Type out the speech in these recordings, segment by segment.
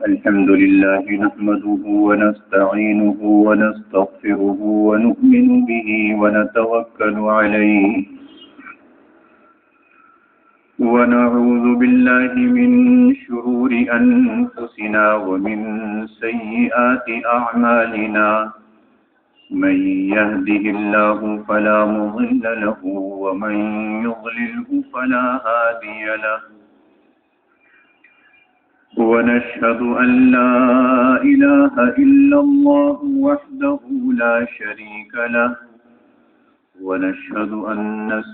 الحمد لله نحمده ونستعينه ونستغفره ونؤمن به ونتوكل عليه ونعوذ بالله من شرور أنفسنا ومن سيئات أعمالنا من يهده الله فلا مضل له ومن يضلله فلا هادي له ونشهد أن لا إله إلا الله وحده لا شريك له ونشهد أن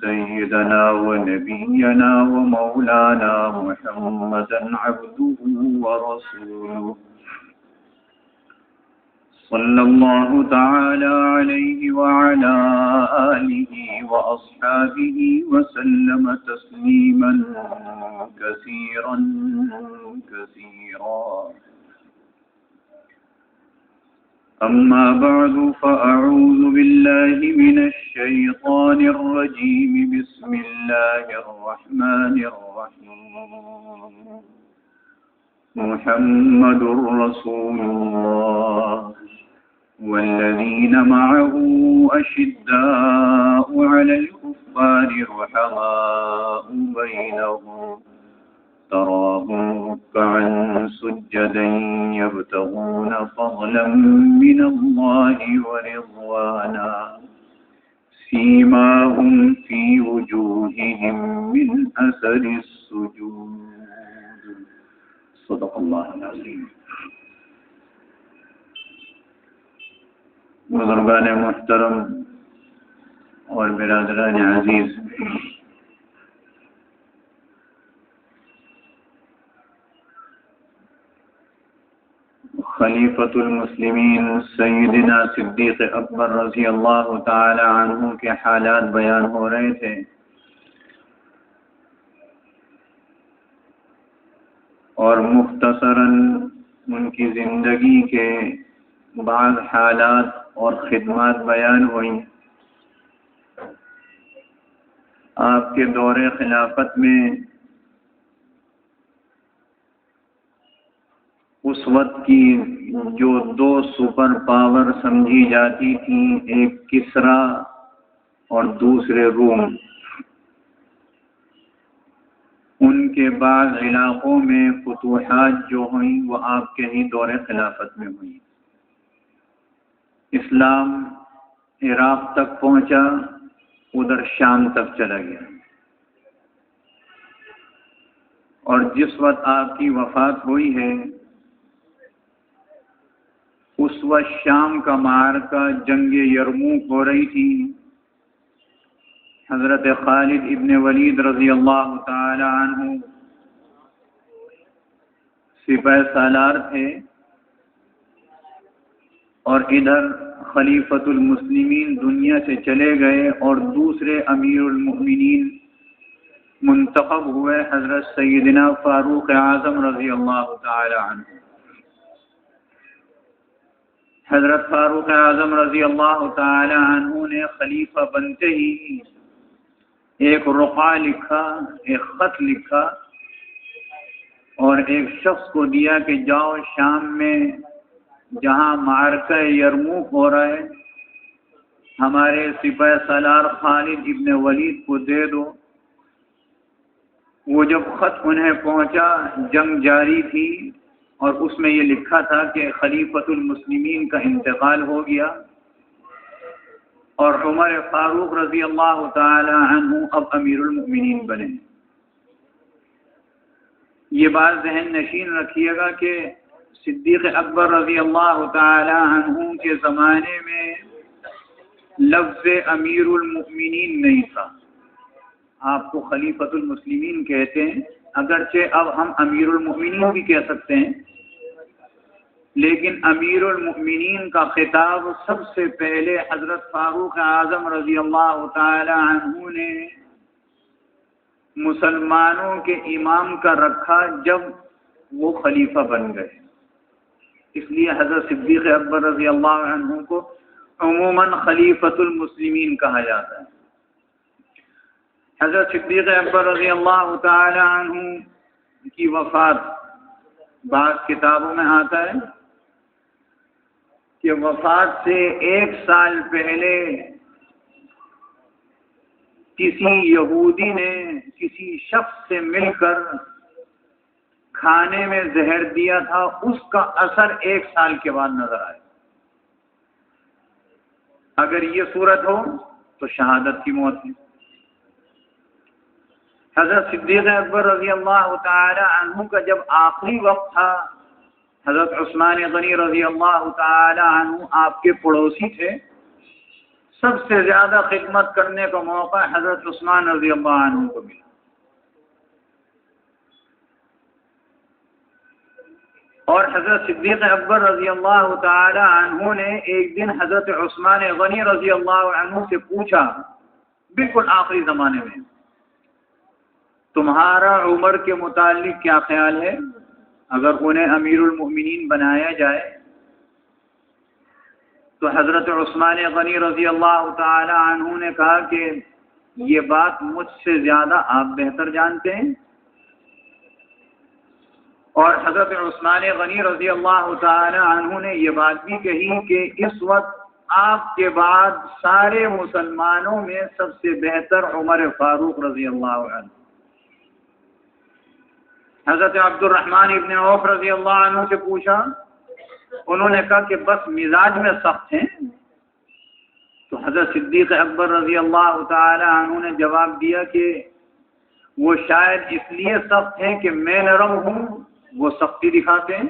سيدنا ونبينا ومولانا محمدا عبده ورسوله صلى الله تعالى عليه وعلى آله وأصحابه وسلم تسليما كثيرا كثيرا أما بعد فأعوذ بالله من الشيطان الرجيم بسم الله الرحمن الرحيم محمد رسول الله والذين معه أشداء على الكفار رحماء بينهم تراهم ركعا سجدا يبتغون فضلا من الله ورضوانا سيماهم في وجوههم من أثر السجود صدق الله العظيم. بزرگان محترم اور برادران عزیز، خلیفۃ المسلمین سیدنا صدیق اکبر رضی اللہ تعالی عنہ کے حالات بیان ہو رہے تھے، اور مختصراً ان کی زندگی کے بعض حالات اور خدمات بیان ہوئی. آپ کے دور خلافت میں اس وقت کی جو دو سپر پاور سمجھی جاتی تھیں، ایک کسرا اور دوسرے روم، ان کے بعض علاقوں میں فتوحات جو ہوئیں وہ آپ کے ہی دور خلافت میں ہوئیں. اسلام عراق تک پہنچا، ادھر شام تک چلا گیا، اور جس وقت آپ کی وفات ہوئی ہے اس وقت شام کا معرکہ جنگ یرموک ہو رہی تھی. حضرت خالد ابن ولید رضی اللہ تعالی عنہ سپہ سالار تھے، اور ادھر خلیفۃ المسلمین دنیا سے چلے گئے اور دوسرے امیر المؤمنین منتخب ہوئے حضرت سیدنا فاروق اعظم رضی اللہ تعالی عنہ. حضرت فاروق اعظم رضی اللہ تعالی عنہ نے خلیفہ بنتے ہی ایک رقعہ لکھا، ایک خط لکھا، اور ایک شخص کو دیا کہ جاؤ شام میں جہاں معرکہ یرموک ہو رہا ہے ہمارے سپہ سالار خالد ابن ولید کو دے دو. وہ جب خط انہیں پہنچا، جنگ جاری تھی، اور اس میں یہ لکھا تھا کہ خلیفۃ المسلمین کا انتقال ہو گیا اور عمر فاروق رضی اللہ تعالی عنہ اب امیر المؤمنین بنے. یہ بات ذہن نشین رکھیے گا کہ صدیق اکبر رضی اللہ تعالی عنہ کے زمانے میں لفظ امیر المؤمنین نہیں تھا. آپ کو خلیفۃ المسلمین کہتے ہیں، اگرچہ اب ہم امیر المؤمنین بھی کہہ سکتے ہیں، لیکن امیر المؤمنین کا خطاب سب سے پہلے حضرت فاروق اعظم رضی اللہ تعالی عنہ نے مسلمانوں کے امام کا رکھا جب وہ خلیفہ بن گئے. اس لیے حضرت صدیق اکبر رضی اللہ عنہ کو عموماً خلیفۃ المسلمین کہا جاتا ہے. حضرت صدیق اکبر رضی اللہ تعالی عنہ کی وفات، بعض کتابوں میں آتا ہے کہ وفات سے 1 سال پہلے کسی یہودی نے کسی شخص سے مل کر کھانے میں زہر دیا تھا، اس کا اثر 1 سال کے بعد نظر آئے۔ اگر یہ صورت ہو تو شہادت کی موت ہے۔ حضرت صدیق اکبر رضی اللہ تعالی عنہ کا جب آخری وقت تھا، حضرت عثمان غنی رضی اللہ تعالی عنہ آپ کے پڑوسی تھے، سب سے زیادہ خدمت کرنے کا موقع حضرت عثمان رضی اللہ عنہ کو ملا۔ اور حضرت صدیق اکبر رضی اللہ تعالی عنہ نے ایک دن حضرت عثمان غنی رضی اللہ عنہ سے پوچھا، بالکل آخری زمانے میں، تمہارا عمر کے متعلق کیا خیال ہے؟ اگر انہیں امیر المؤمنین بنایا جائے تو حضرت عثمان غنی رضی اللہ تعالی عنہ نے کہا کہ یہ بات مجھ سے زیادہ آپ بہتر جانتے ہیں۔ اور حضرت عثمان غنی رضی اللہ تعالی عنہ نے یہ بات بھی کہی کہ اس وقت آپ کے بعد سارے مسلمانوں میں سب سے بہتر عمر فاروق رضی اللہ عنہ۔ حضرت عبد الرحمن ابن عوف رضی اللہ عنہ سے پوچھا، انہوں نے کہا کہ بس مزاج میں سخت ہیں۔ تو حضرت صدیق اکبر رضی اللہ تعالی عنہ نے جواب دیا کہ وہ شاید اس لیے سخت ہیں کہ میں نرم ہوں، وہ سختی دکھاتے ہیں،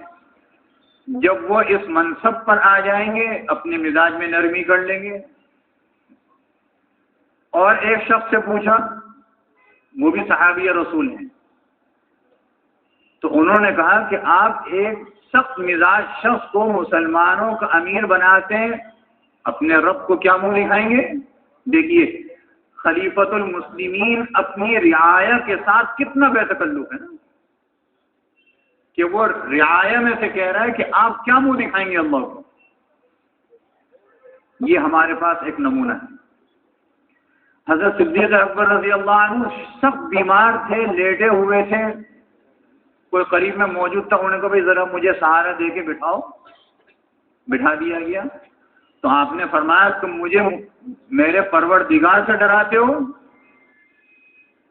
جب وہ اس منصب پر آ جائیں گے اپنے مزاج میں نرمی کر لیں گے۔ اور ایک شخص سے پوچھا، وہ بھی صحابی رسول ہیں، تو انہوں نے کہا کہ آپ ایک سخت مزاج شخص کو مسلمانوں کا امیر بناتے ہیں، اپنے رب کو کیا منہ دکھائیں گے؟ دیکھیے خلیفۃ المسلمین اپنی رعایا کے ساتھ کتنا بے تکلف ہے نا، کہ وہ رعایا میں سے کہہ رہا ہے کہ آپ کیا منہ دکھائیں گے اللہ کو۔ یہ ہمارے پاس ایک نمونہ ہے۔ حضرت صدیق اکبر رضی اللہ عنہ سب بیمار تھے، لیٹے ہوئے تھے، کوئی قریب میں موجود تھا، انہوں نے کہا بھائی ذرا مجھے سہارا دے کے بٹھاؤ، بٹھا دیا گیا۔ تو آپ نے فرمایا تم مجھے میرے پروردگار سے ڈراتے ہو،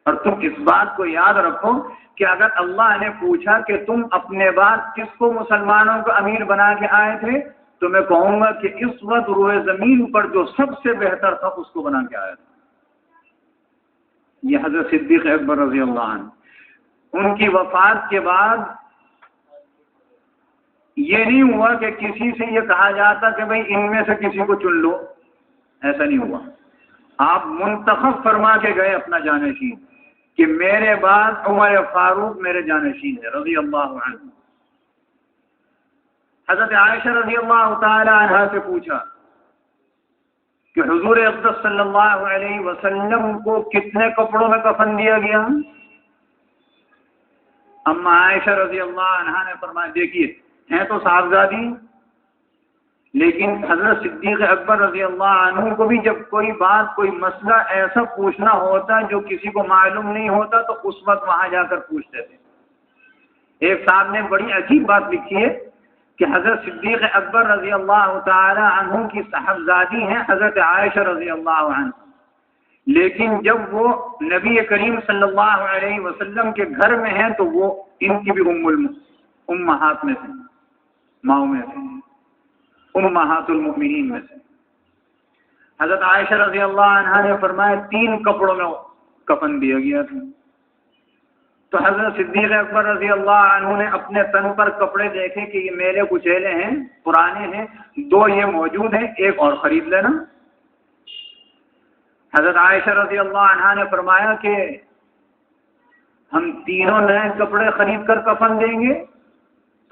اور تم اس بات کو یاد رکھو کہ اگر اللہ نے پوچھا کہ تم اپنے بعد کس کو مسلمانوں کا امیر بنا کے آئے تھے، تو میں کہوں گا کہ اس وقت روئے زمین پر جو سب سے بہتر تھا اس کو بنا کے آیا تھا۔ یہ حضرت صدیق اکبر رضی اللہ عنہ، ان کی وفات کے بعد یہ نہیں ہوا کہ کسی سے یہ کہا جاتا کہ بھئی ان میں سے کسی کو چن لو، ایسا نہیں ہوا۔ آپ منتخب فرما کے گئے اپنا جانشین کہ میرے بعد عمر فاروق میرے جانشین ہے رضی اللہ عنہ۔ حضرت عائشہ رضی اللہ تعالی عنہ سے پوچھا کہ حضور اقدس صلی اللہ علیہ وسلم کو کتنے کپڑوں میں کفن دیا گیا؟ اما عائشہ رضی اللہ عنہ نے فرمایا دیکھیے ہیں تو صاحبزادی، لیکن حضرت صدیق اکبر رضی اللہ عنہ کو بھی جب کوئی بات کوئی مسئلہ ایسا پوچھنا ہوتا جو کسی کو معلوم نہیں ہوتا تو اس وقت وہاں جا کر پوچھتے تھے۔ ایک صاحب نے بڑی عجیب بات لکھی ہے کہ حضرت صدیق اکبر رضی اللہ تعالی عنہ کی صاحبزادی ہیں حضرت عائشہ رضی اللہ عنہ، لیکن جب وہ نبی کریم صلی اللہ علیہ وسلم کے گھر میں ہیں تو وہ ان کی بھی امہات میں سے، ماؤں میں سے، امہات المؤمنین میں سے۔ حضرت عائشہ رضی اللہ عنہ نے فرمایا 3 کپڑوں میں کفن دیا گیا تھا۔ تو حضرت صدیق اکبر رضی اللہ عنہ نے اپنے تن پر کپڑے دیکھے کہ یہ میلے کچیلے ہیں، پرانے ہیں، 2 یہ موجود ہیں، ایک اور خرید لینا۔ حضرت عائشہ رضی اللہ عنہ نے فرمایا کہ ہم تینوں نئے کپڑے خرید کر کفن دیں گے؟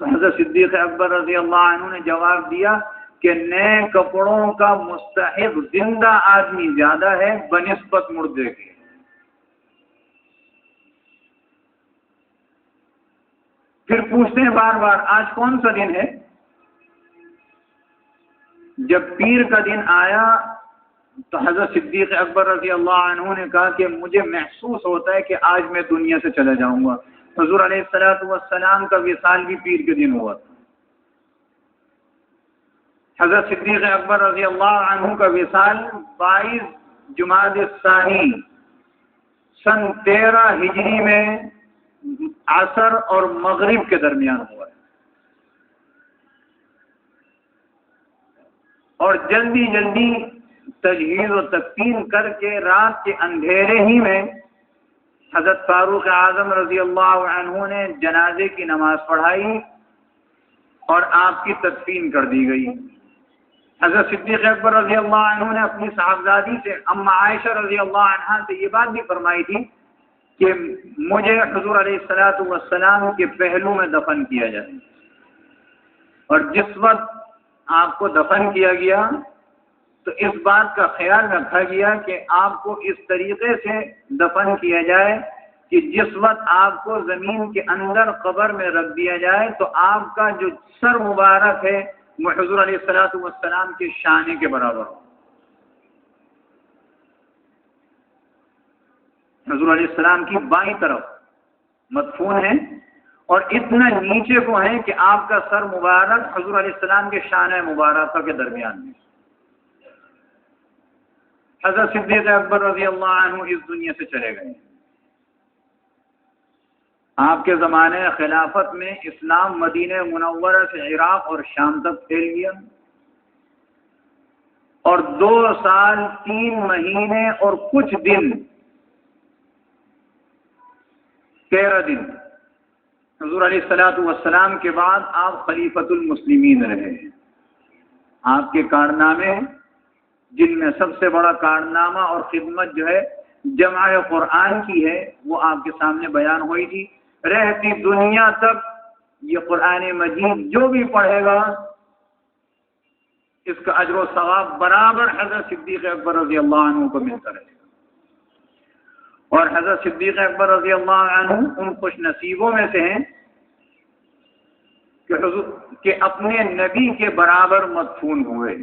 تو حضرت صدیق اکبر رضی اللہ عنہ نے جواب دیا کہ نئے کپڑوں کا مستحق زندہ آدمی زیادہ ہے بنسبت مردے کے۔ پھر پوچھتے ہیں بار بار آج کون سا دن ہے؟ جب پیر کا دن آیا تو حضرت صدیق اکبر رضی اللہ عنہ نے کہا کہ مجھے محسوس ہوتا ہے کہ آج میں دنیا سے چلا جاؤں گا، حضور علیہ الصلوۃ والسلام کا وصال بھی پیر کے دن ہوا تھا. حضرت صدیق اکبر رضی اللہ عنہ کا وصال 22 جمادی الثانی سن 13 ہجری میں عصر اور مغرب کے درمیان ہوا ہے. اور جلدی جلدی تجہیز و تکفین کر کے رات کے اندھیرے ہی میں حضرت فاروق اعظم رضی اللہ عنہ نے جنازے کی نماز پڑھائی اور آپ کی تدفین کر دی گئی. حضرت صدیق اکبر رضی اللہ عنہ نے اپنی صاحبزادی سے اما عائشہ رضی اللہ عنہا سے یہ بات بھی فرمائی تھی کہ مجھے حضور علیہ الصلوۃ والسلام کے پہلو میں دفن کیا جائے. اور جس وقت آپ کو دفن کیا گیا تو اس بات کا خیال رکھا گیا کہ آپ کو اس طریقے سے دفن کیا جائے کہ جس وقت آپ کو زمین کے اندر قبر میں رکھ دیا جائے تو آپ کا جو سر مبارک ہے وہ حضور علیہ الصلوۃ والسلام کے شانے کے برابر ہو. حضور علیہ السلام کی بائیں طرف مدفون ہے اور اتنا نیچے کو ہے کہ آپ کا سر مبارک حضور علیہ السلام کے شانہ مبارکہ کے درمیان میں. حضرت صدیق اکبر رضی اللہ عنہ اس دنیا سے چلے گئے. آپ کے زمانے خلافت میں اسلام مدینہ منورہ سے عراق اور شام تک پھیل گیا اور 2 سال 3 مہینے اور کچھ دن 13 دن حضور علیہ الصلوۃ والسلام کے بعد آپ خلیفۃ المسلمین رہے. آپ کے کارنامے جن میں سب سے بڑا کارنامہ اور خدمت جو ہے جمع قرآن کی ہے وہ آپ کے سامنے بیان ہوئی تھی. رہتی دنیا تک یہ قرآن مجید جو بھی پڑھے گا اس کا اجر و ثواب برابر حضرت صدیق اکبر رضی اللہ عنہ کو ملتا رہے گا. اور حضرت صدیق اکبر رضی اللہ عنہ ان خوش نصیبوں میں سے ہیں کہ اپنے نبی کے برابر مدفون ہوئے.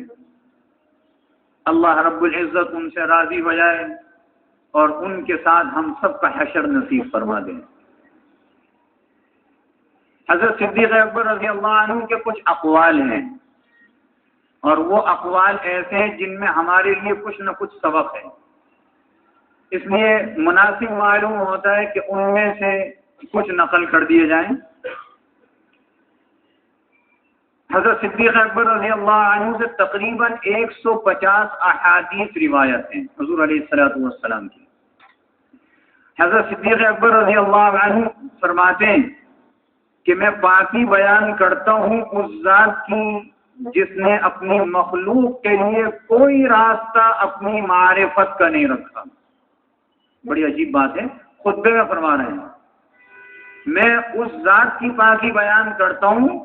اللہ رب العزت ان سے راضی ہو جائے اور ان کے ساتھ ہم سب کا حشر نصیب فرما دیں. حضرت صدیق اکبر رضی اللہ عنہ کے کچھ اقوال ہیں اور وہ اقوال ایسے ہیں جن میں ہمارے لیے کچھ نہ کچھ سبق ہے. اس لیے مناسب معلوم ہوتا ہے کہ ان میں سے کچھ نقل کر دیے جائیں. حضرت صدیق اکبر رضی اللہ عنہ سے تقریباً 150 احادیث روایت ہیں حضور علیہ الصلوۃ والسلام کی. حضرت صدیق اکبر رضی اللہ عنہ فرماتے ہیں کہ میں پاکی بیان کرتا ہوں اس ذات کی جس نے اپنی مخلوق کے لیے کوئی راستہ اپنی معرفت کا نہیں رکھا. بڑی عجیب بات ہے، خطبے میں فرما رہے ہیں میں اس ذات کی پاکی بیان کرتا ہوں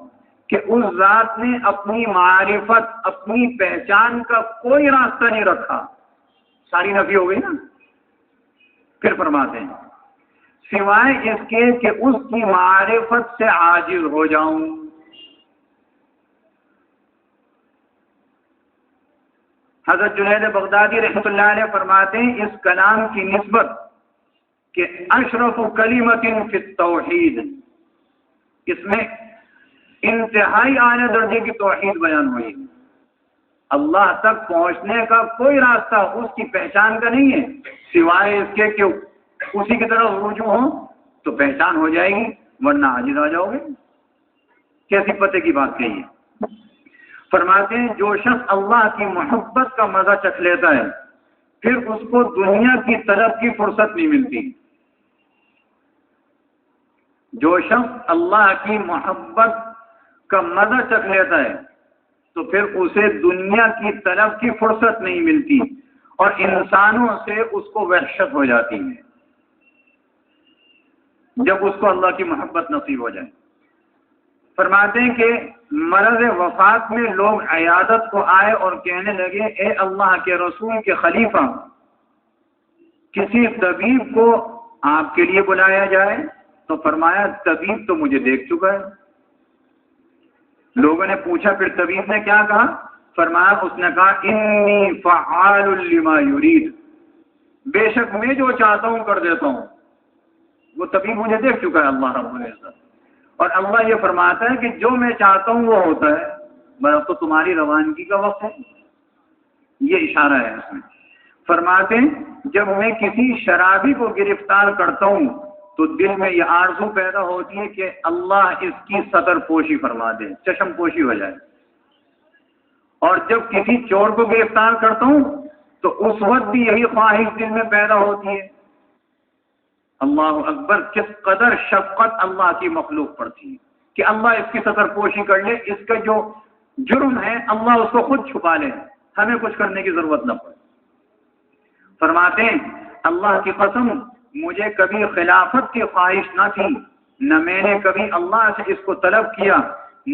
کہ اس ذات نے اپنی معرفت اپنی پہچان کا کوئی راستہ نہیں رکھا. ساری نفی ہو گئی نا. پھر فرماتے ہیں سوائے اس کے کہ اس کی معرفت سے عاجز ہو جاؤں. حضرت جنید بغدادی رحمۃ اللہ علیہ فرماتے ہیں اس کلام کی نسبت کہ اشرف کلمۃ فی التوحید، اس میں انتہائی اعلیٰ درجے کی توحید بیان ہوئی. اللہ تک پہنچنے کا کوئی راستہ اس کی پہچان کا نہیں ہے سوائے اس کے کہ اسی کی طرف رجوع ہو تو پہچان ہو جائے گی ورنہ عاجز آ جاؤ گے. کیسی پتے کی بات کہی ہے. فرماتے ہیں جو شخص اللہ کی محبت کا مزہ چکھ لیتا ہے پھر اس کو دنیا کی طلب کی فرصت نہیں ملتی. جو شخص اللہ کی محبت کا مزہ چکھ لیتا ہے تو پھر اسے دنیا کی طلب کی فرصت نہیں ملتی اور انسانوں سے اس کو وحشت ہو جاتی ہے جب اس کو اللہ کی محبت نصیب ہو جائے. فرماتے ہیں کہ مرض وفات میں لوگ عیادت کو آئے اور کہنے لگے اے اللہ کے رسول کے خلیفہ کسی طبیب کو آپ کے لیے بلایا جائے. تو فرمایا طبیب تو مجھے دیکھ چکا ہے. لوگوں نے پوچھا پھر طبیب نے کیا کہا؟ فرمایا اس نے کہا انی فعال لما یرید، بے شک میں جو چاہتا ہوں کر دیتا ہوں. وہ تبھی مجھے دیکھ چکا ہے اللہ رب العزت. اور اللہ یہ فرماتا ہے کہ جو میں چاہتا ہوں وہ ہوتا ہے، بس اب تو تمہاری روانگی کا وقت ہے. یہ اشارہ ہے اس میں. فرماتے ہیں جب میں کسی شرابی کو گرفتار کرتا ہوں تو دل میں یہ آرزو پیدا ہوتی ہے کہ اللہ اس کی سطر پوشی فرما دے، چشم پوشی ہو جائے. اور جب کسی چور کو گرفتار کرتا ہوں تو اس وقت بھی یہی خواہش دل میں پیدا ہوتی ہے. اللہ اکبر، کس قدر شفقت اللہ کی مخلوق پر تھی کہ اللہ اس کی سطر پوشی کر لے، اس کا جو جرم ہے اللہ اس کو خود چھپا لے، ہمیں کچھ کرنے کی ضرورت نہ پڑے. فرماتے ہیں اللہ کی قسم مجھے کبھی خلافت کی خواہش نہ تھی، نہ میں نے کبھی اللہ سے اس کو طلب کیا،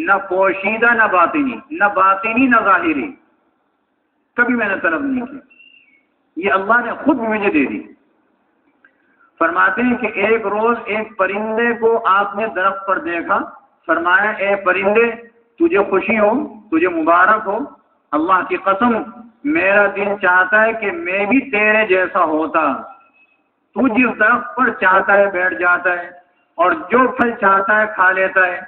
نہ پوشیدہ نہ باطنی نہ ظاہری، کبھی میں نے طلب نہیں کی. یہ اللہ نے خود مجھے دے دی. فرماتے ہیں کہ ایک روز ایک پرندے کو آپ نے درخت پر دیکھا، فرمایا اے پرندے تجھے خوشی ہو، تجھے مبارک ہو، اللہ کی قسم میرا دل چاہتا ہے کہ میں بھی تیرے جیسا ہوتا. تو جس درخت پر چاہتا ہے بیٹھ جاتا ہے اور جو پھل چاہتا ہے کھا لیتا ہے،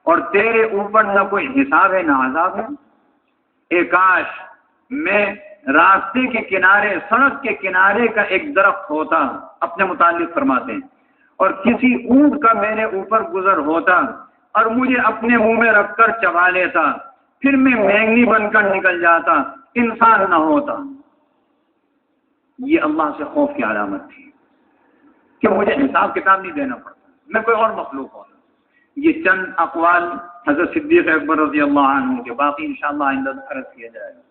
اور تیرے اوپر نہ کوئی حساب ہے نہ عذاب ہے. اے کاش میں راستے کے کنارے، سڑک کے کنارے کا ایک درخت ہوتا، اپنے متعلق فرماتے ہیں، اور کسی اونٹ کا میرے اوپر گزر ہوتا اور مجھے اپنے منہ میں رکھ کر چبا لیتا، پھر میں مینگنی بن کر نکل جاتا، انسان نہ ہوتا. یہ اللہ سے خوف کی علامت تھی کہ مجھے حساب کتاب نہیں دینا پڑتا، میں کوئی اور مخلوق ہوتا. یہ چند اقوال حضرت صدیق اکبر رضی اللہ عنہ کے، باقی انشاءاللہ آئندہ عرض کیا جائے گا.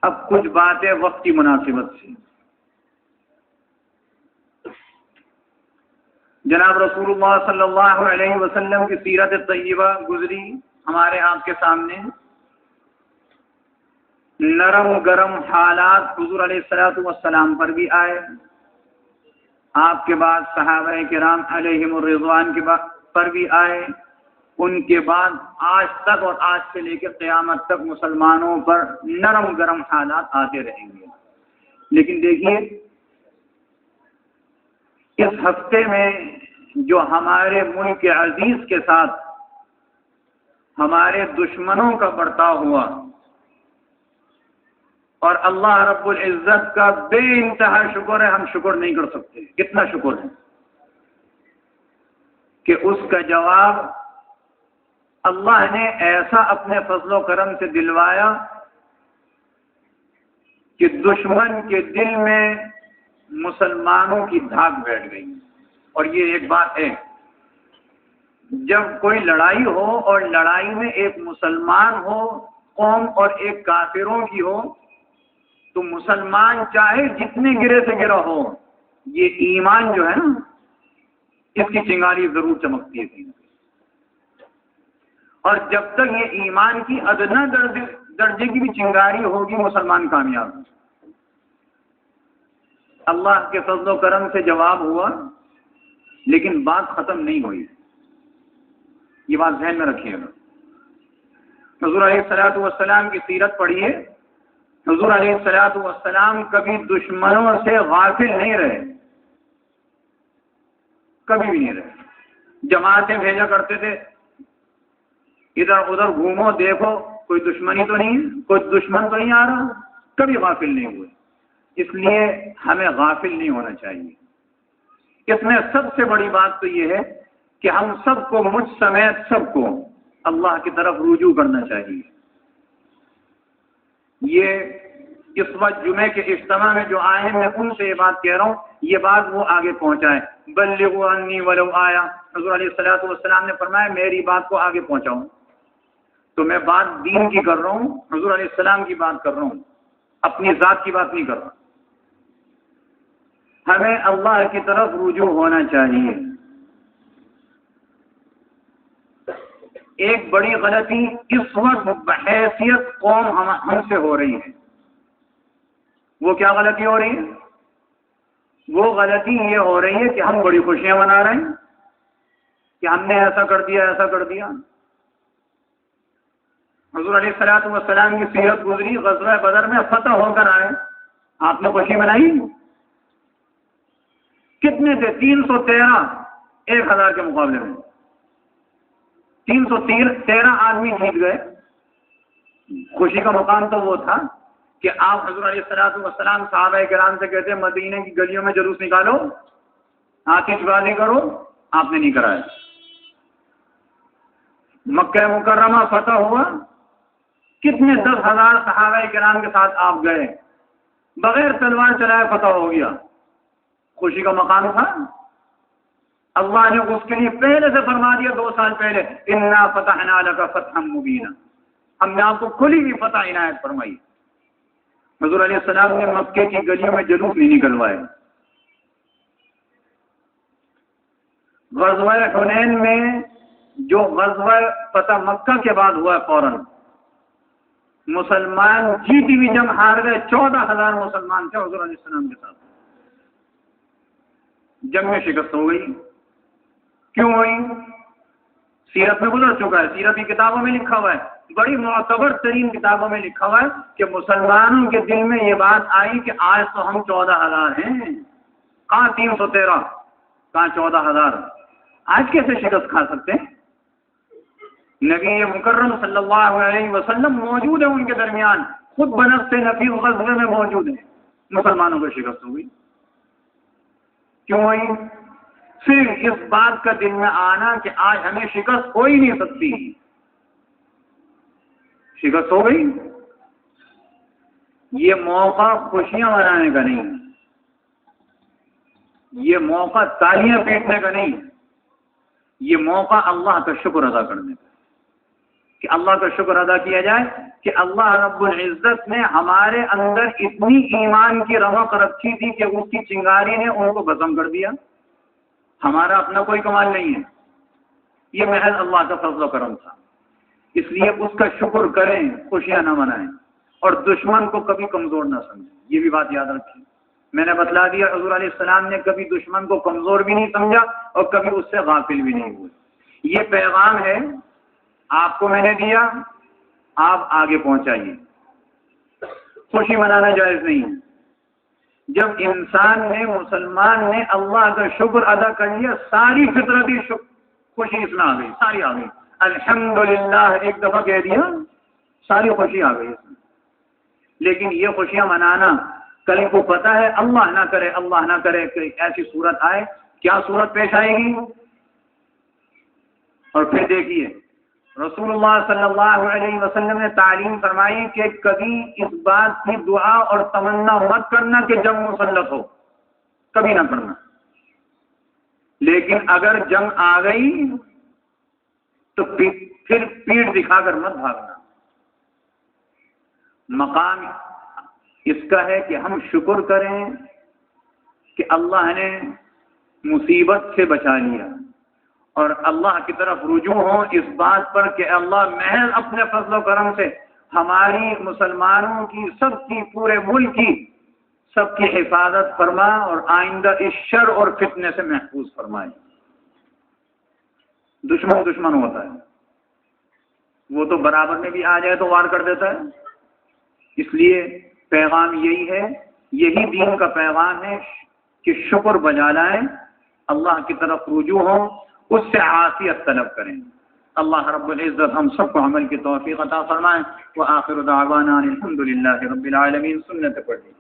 اب کچھ باتیں وقت کی مناسبت سے. جناب رسول اللہ صلی اللہ علیہ وسلم کی سیرت طیبہ گزری ہمارے آپ کے سامنے. نرم گرم حالات حضور علیہ الصلوۃ والسلام پر بھی آئے، آپ کے بعد صحابہ کرام علیہم الرضوان کے پر بھی آئے، ان کے بعد آج تک اور آج سے لے کے قیامت تک مسلمانوں پر نرم گرم حالات آتے رہیں گے. لیکن دیکھیے اس ہفتے میں جو ہمارے ملک عزیز کے ساتھ ہمارے دشمنوں کا برتاؤ ہوا، اور اللہ رب العزت کا بے انتہا شکر ہے، ہم شکر نہیں کر سکتے. کتنا شکر ہے کہ اس کا جواب اللہ نے ایسا اپنے فضل و کرم سے دلوایا کہ دشمن کے دل میں مسلمانوں کی دھاک بیٹھ گئی. اور یہ ایک بات ہے، جب کوئی لڑائی ہو اور لڑائی میں ایک مسلمان ہو قوم اور ایک کافروں کی ہو، تو مسلمان چاہے جتنے گرے سے گرا ہو، یہ ایمان جو ہے نا اس کی چنگاری ضرور چمکتی ہے. اور جب تک یہ ایمان کی ادنا درجے کی بھی چنگاری ہوگی مسلمان کامیاب. اللہ کے فضل و کرم سے جواب ہوا، لیکن بات ختم نہیں ہوئی. یہ بات ذہن میں رکھیے گا. حضور علیہ الصلوۃ والسلام کی سیرت پڑھیے. حضور علیہ الصلوۃ والسلام کبھی دشمنوں سے غافل نہیں رہے، کبھی بھی نہیں رہے. جماعتیں بھیجا کرتے تھے، ادھر ادھر گھومو دیکھو کوئی دشمنی تو نہیں، کوئی دشمن تو نہیں آ رہا، کبھی غافل نہیں ہوئے. اس لیے ہمیں غافل نہیں ہونا چاہیے. اس میں سب سے بڑی بات تو یہ ہے کہ ہم سب کو، مجھ سمیت سب کو، اللہ کی طرف رجوع کرنا چاہیے. یہ اس وقت جمعے کے اجتماع میں جو آئے ہیں، میں ان سے یہ بات کہہ رہا ہوں، یہ بات وہ آگے پہنچائیں. بلغوا عنی ولو آیا. حضور علیہ الصلوۃ والسلام نے فرمایا میری بات کو آگے پہنچاؤں. تو میں بات دین کی کر رہا ہوں، حضور علیہ السلام کی بات کر رہا ہوں، اپنی ذات کی بات نہیں کر رہا. ہمیں اللہ کی طرف رجوع ہونا چاہیے. ایک بڑی غلطی اس وقت بحیثیت قوم ہم سے ہو رہی ہے. وہ کیا غلطی ہو رہی ہے؟ وہ غلطی یہ ہو رہی ہے کہ ہم بڑی خوشیاں منا رہے ہیں کہ ہم نے ایسا کر دیا، ایسا کر دیا. حضور علیہ الصلوۃ والسلام کی سیرت گزری، غزوہ بدر میں فتح ہو کر آئے، آپ نے خوشی منائی؟ کتنے تھے؟ 313 1000 کے مقابلے میں 313 آدمی جیت گئے۔ خوشی کا مقام تو وہ تھا کہ آپ حضور علیہ الصلوۃ والسلام صحابہ کرام سے کہتے مدینے کی گلیوں میں جلوس نکالو، آتش بازی کرو، آپ نے نہیں کرایا۔ مکہ مکرمہ فتح ہوا، کتنے 10,000 صحابہ کرام کے ساتھ آپ گئے، بغیر تلوار چلائے فتح ہو گیا۔ خوشی کا مقام تھا۔ اللہ نے اس کے لیے پہلے سے فرما دیا 2 سال پہلے، انا فتحنا لک فتحا مبینا، ہم نے آپ کو کھلی ہوئی فتح عنایت فرمائی۔ حضور علیہ السلام نے مکے کی گلیوں میں جلوس نہیں نکلوائے۔ غزوہ حنین میں جو غزوہ فتح مکہ کے بعد ہوا فوراً، مسلمان جیتی ہوئی جنگ ہار گئے، 14,000 مسلمان تھے حضور علیہ السلام کے ساتھ۔ جنگ میں شکست ہو گئی۔ کیوں ہوئی؟ سیرت میں گزر چکا ہے، سیرت کی کتابوں میں لکھا ہوا ہے، بڑی معتبر ترین کتابوں میں لکھا ہوا ہے کہ مسلمانوں کے دل میں یہ بات آئی کہ آج تو ہم 14,000 ہیں، کہاں 313، کہاں 14,000، آج کیسے شکست کھا سکتے ہیں؟ نبی مکرم صلی اللہ علیہ وسلم موجود ہے ان کے درمیان، خود بنفس نفی غزوے میں موجود ہیں، مسلمانوں کو شکست ہوئی۔ کیوں ہوئی؟ صرف اس بات کا دل میں آنا کہ آج ہمیں شکست ہو ہی نہیں سکتی، شکست ہو گئی۔ یہ موقع خوشیاں منانے کا نہیں، یہ موقع تالیاں پیٹنے کا نہیں، یہ موقع اللہ کا شکر ادا کرنے کا، کہ اللہ کا شکر ادا کیا جائے کہ اللہ رب العزت نے ہمارے اندر اتنی ایمان کی رونق رکھی تھی کہ اس کی چنگاری نے ان کو ختم کر دیا۔ ہمارا اپنا کوئی کمال نہیں ہے، یہ محض اللہ کا فضل و کرم تھا۔ اس لیے اس کا شکر کریں، خوشیاں نہ منائیں، اور دشمن کو کبھی کمزور نہ سمجھیں، یہ بھی بات یاد رکھیں۔ میں نے بتلا دیا حضور علیہ السلام نے کبھی دشمن کو کمزور بھی نہیں سمجھا اور کبھی اس سے غافل بھی نہیں ہوئے۔ یہ پیغام ہے، آپ کو میں نے دیا، آپ آگے پہنچائیے۔ خوشی منانا جائز نہیں ہے۔ جب انسان نے، مسلمان نے اللہ کا شکر ادا کر لیا، ساری فطرتی خوشی اس میں آ گئی، ساری آ گئی۔ الحمدللہ ایک دفعہ کہہ دیا، ساری خوشی آ گئی اس میں۔ لیکن یہ خوشیاں منانا، کل کو پتہ ہے اللہ نہ کرے کہ ایسی صورت آئے، کیا صورت پیش آئے گی؟ اور پھر دیکھیے رسول اللہ صلی اللہ علیہ وسلم نے تعلیم فرمائی کہ کبھی اس بات کی دعا اور تمنا مت کرنا کہ جنگ مسلط ہو، کبھی نہ کرنا۔ لیکن اگر جنگ آ گئی تو پھر پیٹھ دکھا کر مت بھاگنا۔ مقام اس کا ہے کہ ہم شکر کریں کہ اللہ نے مصیبت سے بچا لیا، اور اللہ کی طرف رجوع ہوں اس بات پر کہ اللہ محض اپنے فضل و کرم سے ہماری، مسلمانوں کی، سب کی، پورے ملک کی، سب کی حفاظت فرما اور آئندہ اس شر اور فتنے سے محفوظ فرمائے۔ دشمن ہوتا ہے، وہ تو برابر میں بھی آ جائے تو وار کر دیتا ہے۔ اس لیے پیغام یہی ہے، یہی دین کا پیغام ہے کہ شکر بجا لائیں، اللہ کی طرف رجوع ہوں، اس سے عافیت طلب کریں۔ اللہ رب العزت ہم سب کو عمل کی توفیق عطا فرمائے۔ وآخر دعوانا الحمدللہ رب العالمین۔ سنت پڑھی۔